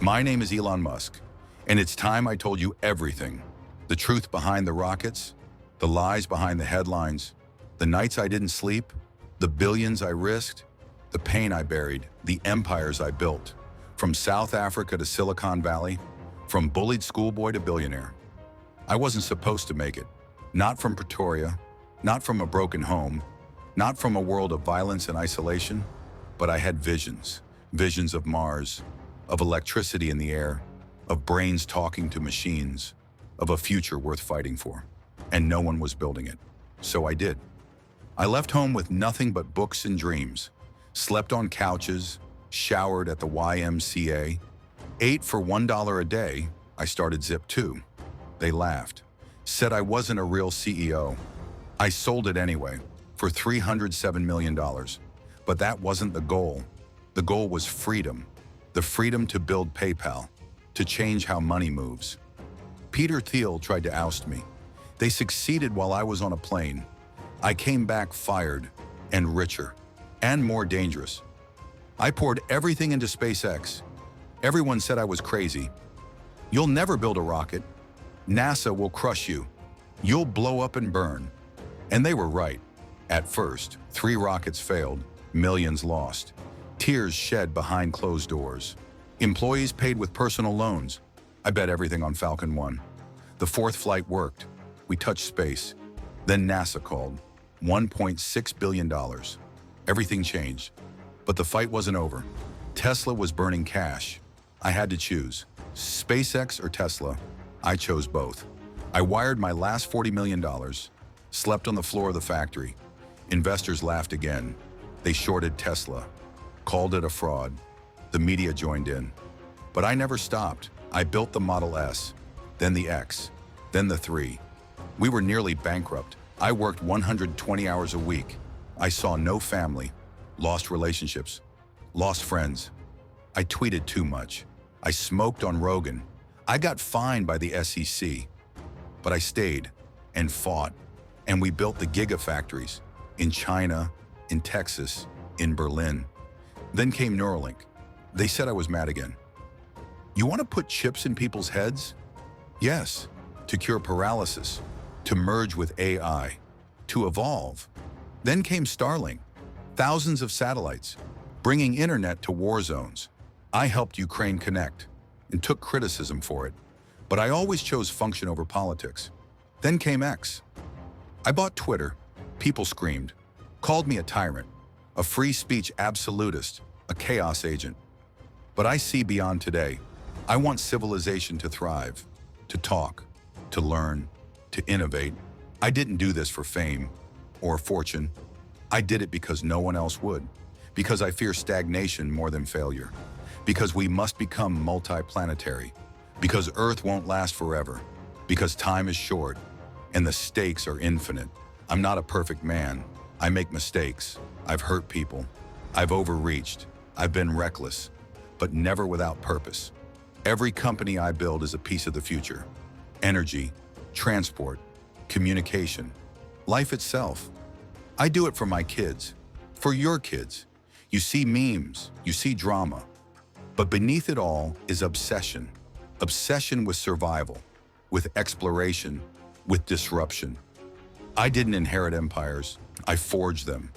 My name is Elon Musk, and it's time I told you everything. The truth behind the rockets, the lies behind the headlines, the nights I didn't sleep, the billions I risked, the pain I buried, the empires I built. From South Africa to Silicon Valley, from bullied schoolboy to billionaire. I wasn't supposed to make it. Not from Pretoria, not from a broken home, not from a world of violence and isolation, but I had visions. Visions of Mars, of electricity in the air, of brains talking to machines, of a future worth fighting for. And no one was building it. So I did. I left home with nothing but books and dreams, slept on couches, showered at the YMCA, ate for $1 a day. I started Zip2. They laughed, said I wasn't a real CEO. I sold it anyway for $307 million. But that wasn't the goal. The goal was freedom. The freedom to build PayPal, to change how money moves. Peter Thiel tried to oust me. They succeeded while I was on a plane. I came back fired and richer and more dangerous. I poured everything into SpaceX. Everyone said I was crazy. You'll never build a rocket. NASA will crush you. You'll blow up and burn. And they were right. At first, 3 rockets failed, millions lost. Tears shed behind closed doors. Employees paid with personal loans. I bet everything on Falcon 1. The 4th flight worked. We touched space. Then NASA called. $1.6 billion. Everything changed. But the fight wasn't over. Tesla was burning cash. I had to choose. SpaceX or Tesla? I chose both. I wired my last $40 million. Slept on the floor of the factory. Investors laughed again. They shorted Tesla. Called it a fraud. The media joined in. But I never stopped. I built the Model S, then the X, then the 3. We were nearly bankrupt. I worked 120 hours a week. I saw no family, lost relationships, lost friends. I tweeted too much. I smoked on Rogan. I got fined by the SEC. But I stayed and fought, and we built the gigafactories in China, in Texas, in Berlin. Then came Neuralink. They said I was mad again. You want to put chips in people's heads? Yes, to cure paralysis, to merge with AI, to evolve. Then came Starlink, thousands of satellites, bringing internet to war zones. I helped Ukraine connect and took criticism for it, but I always chose function over politics. Then came X. I bought Twitter. People screamed, called me a tyrant, a free speech absolutist, a chaos agent. But I see beyond today. I want civilization to thrive, to talk, to learn, to innovate. I didn't do this for fame or fortune. I did it because no one else would, because I fear stagnation more than failure, because we must become multiplanetary, because Earth won't last forever, because time is short and the stakes are infinite. I'm not a perfect man. I make mistakes. I've hurt people. I've overreached. I've been reckless, but never without purpose. Every company I build is a piece of the future. Energy, transport, communication, life itself. I do it for my kids, for your kids. You see memes, you see drama, but beneath it all is obsession. Obsession with survival, with exploration, with disruption. I didn't inherit empires, I forged them.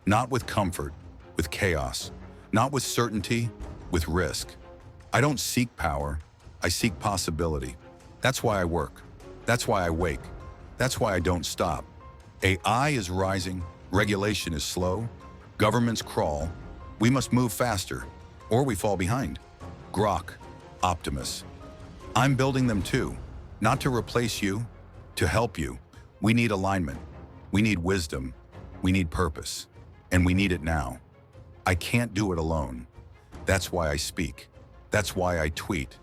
Not with comfort, with chaos. Not with certainty, with risk. I don't seek power, I seek possibility. That's why I work. That's why I wake. That's why I don't stop. AI is rising, regulation is slow, governments crawl. We must move faster, or we fall behind. Grok, Optimus. I'm building them too, not to replace you, to help you. We need alignment. We need wisdom. We need purpose. And we need it now. I can't do it alone. That's why I speak. That's why I tweet.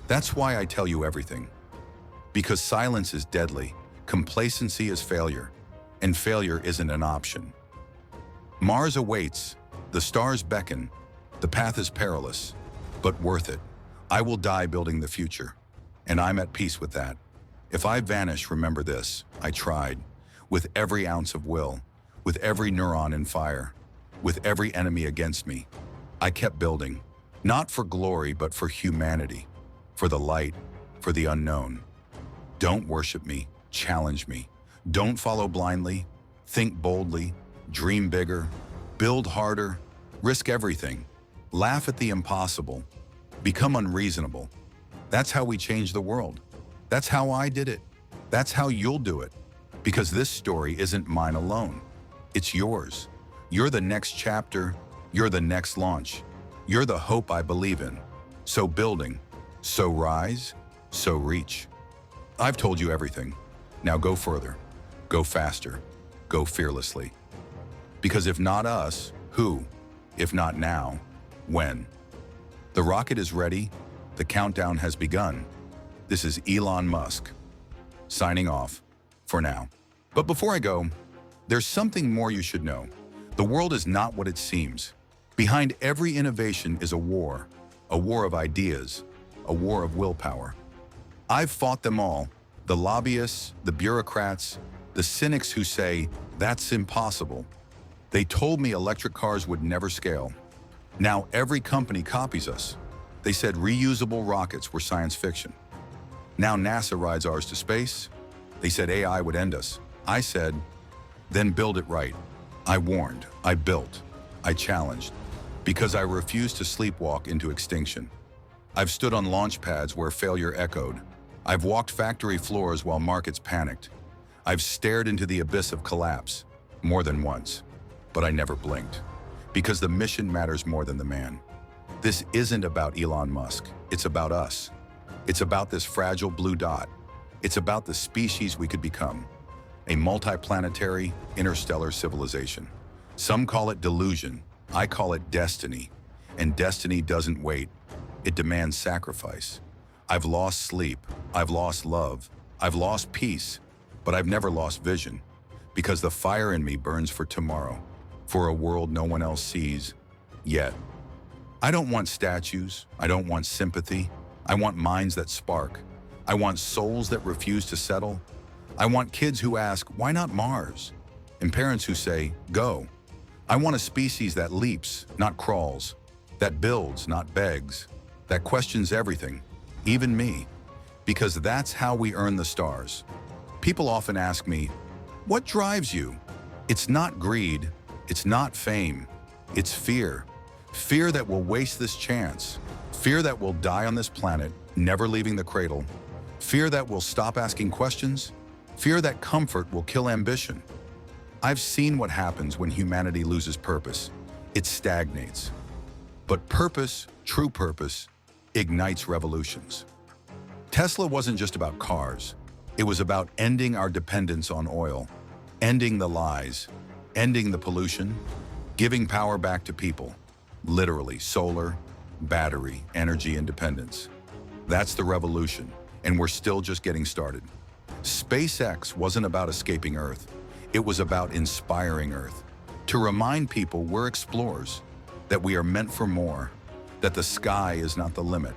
That's why I tell you everything. Because silence is deadly, complacency is failure, and failure isn't an option. Mars awaits, the stars beckon, the path is perilous, but worth it. I will die building the future, and I'm at peace with that. If I vanish, remember this, I tried, with every ounce of will, with every neuron in fire, with every enemy against me. I kept building. Not for glory, but for humanity, for the light, for the unknown. Don't worship me, challenge me. Don't follow blindly, think boldly, dream bigger, build harder, risk everything, laugh at the impossible, become unreasonable. That's how we change the world. That's how I did it. That's how you'll do it. Because this story isn't mine alone. It's yours. You're the next chapter. You're the next launch. You're the hope I believe in. So building, so rise, so reach. I've told you everything. Now go further, go faster, go fearlessly. Because if not us, who? If not now, when? The rocket is ready. The countdown has begun. This is Elon Musk, signing off for now. But before I go, there's something more you should know. The world is not what it seems. Behind every innovation is a war of ideas, a war of willpower. I've fought them all, the lobbyists, the bureaucrats, the cynics who say, that's impossible. They told me electric cars would never scale. Now every company copies us. They said reusable rockets were science fiction. Now NASA rides ours to space. They said AI would end us. I said, then build it right. I warned, I built, I challenged, because I refused to sleepwalk into extinction. I've stood on launch pads where failure echoed. I've walked factory floors while markets panicked. I've stared into the abyss of collapse more than once, but I never blinked, because the mission matters more than the man. This isn't about Elon Musk. It's about us. It's about this fragile blue dot. It's about the species we could become, a multiplanetary, interstellar civilization. Some call it delusion. I call it destiny. And destiny doesn't wait. It demands sacrifice. I've lost sleep. I've lost love. I've lost peace. But I've never lost vision, because the fire in me burns for tomorrow, for a world no one else sees yet. I don't want statues. I don't want sympathy. I want minds that spark. I want souls that refuse to settle. I want kids who ask, why not Mars? And parents who say, go. I want a species that leaps, not crawls, that builds, not begs, that questions everything, even me, because that's how we earn the stars. People often ask me, what drives you? It's not greed, it's not fame, it's fear. Fear that we'll waste this chance, fear that we'll die on this planet, never leaving the cradle, fear that we'll stop asking questions, fear that comfort will kill ambition. I've seen what happens when humanity loses purpose. It stagnates. But purpose, true purpose, ignites revolutions. Tesla wasn't just about cars. It was about ending our dependence on oil, ending the lies, ending the pollution, giving power back to people. Literally, solar, battery, energy independence. That's the revolution, and we're still just getting started. SpaceX wasn't about escaping Earth. It was about inspiring Earth, to remind people we're explorers, that we are meant for more, that the sky is not the limit,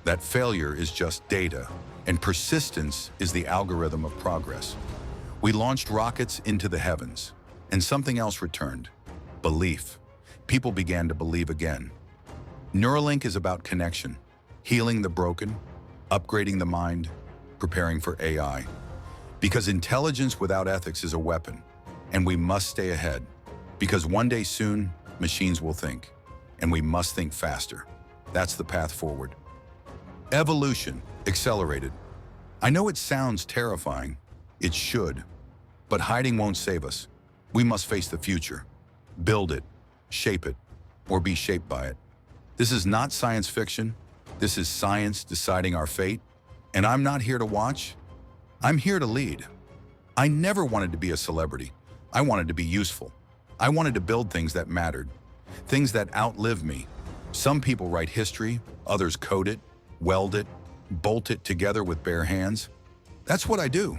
that failure is just data, and persistence is the algorithm of progress. We launched rockets into the heavens, and something else returned: belief. People began to believe again. Neuralink is about connection, healing the broken, upgrading the mind, preparing for AI. Because intelligence without ethics is a weapon, and we must stay ahead. Because one day soon, machines will think, and we must think faster. That's the path forward. Evolution, accelerated. I know it sounds terrifying. It should. But hiding won't save us. We must face the future. Build it, shape it, or be shaped by it. This is not science fiction. This is science deciding our fate. And I'm not here to watch. I'm here to lead. I never wanted to be a celebrity. I wanted to be useful. I wanted to build things that mattered, things that outlive me. Some people write history, others code it, weld it, bolt it together with bare hands. That's what I do.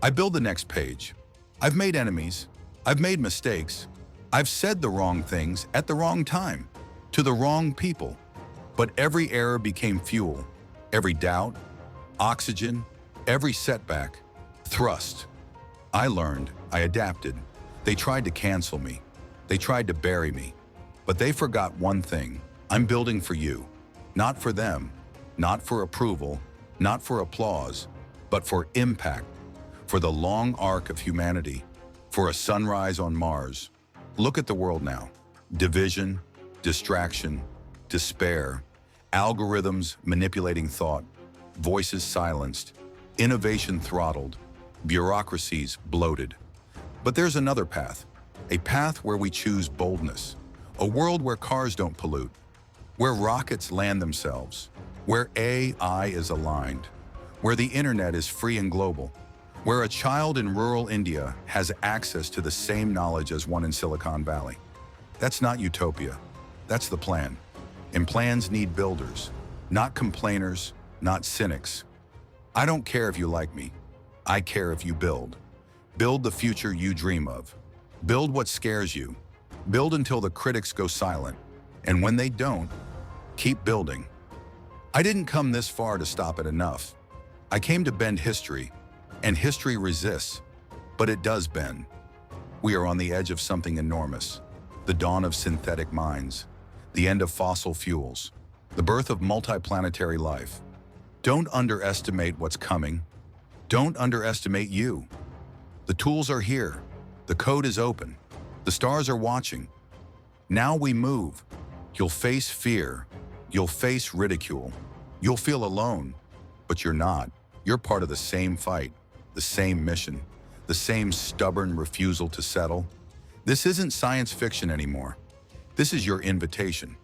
I build the next page. I've made enemies. I've made mistakes. I've said the wrong things at the wrong time, to the wrong people. But every error became fuel, every doubt, oxygen, every setback, thrust. I learned, I adapted. They tried to cancel me. They tried to bury me. But they forgot one thing. I'm building for you, not for them, not for approval, not for applause, but for impact, for the long arc of humanity, for a sunrise on Mars. Look at the world now. Division, distraction, despair, algorithms manipulating thought, voices silenced, innovation throttled, bureaucracies bloated. But there's another path, a path where we choose boldness, a world where cars don't pollute, where rockets land themselves, where AI is aligned, where the internet is free and global, where a child in rural India has access to the same knowledge as one in Silicon Valley. That's not utopia. That's the plan. And plans need builders, not complainers, not cynics. I don't care if you like me. I care if you build. Build the future you dream of. Build what scares you. Build until the critics go silent. And when they don't, keep building. I didn't come this far to stop at enough. I came to bend history, and history resists, but it does bend. We are on the edge of something enormous. The dawn of synthetic minds, the end of fossil fuels, the birth of multiplanetary life. Don't underestimate what's coming. Don't underestimate you. The tools are here. The code is open. The stars are watching. Now we move. You'll face fear. You'll face ridicule. You'll feel alone, but you're not. You're part of the same fight, the same mission, the same stubborn refusal to settle. This isn't science fiction anymore. This is your invitation.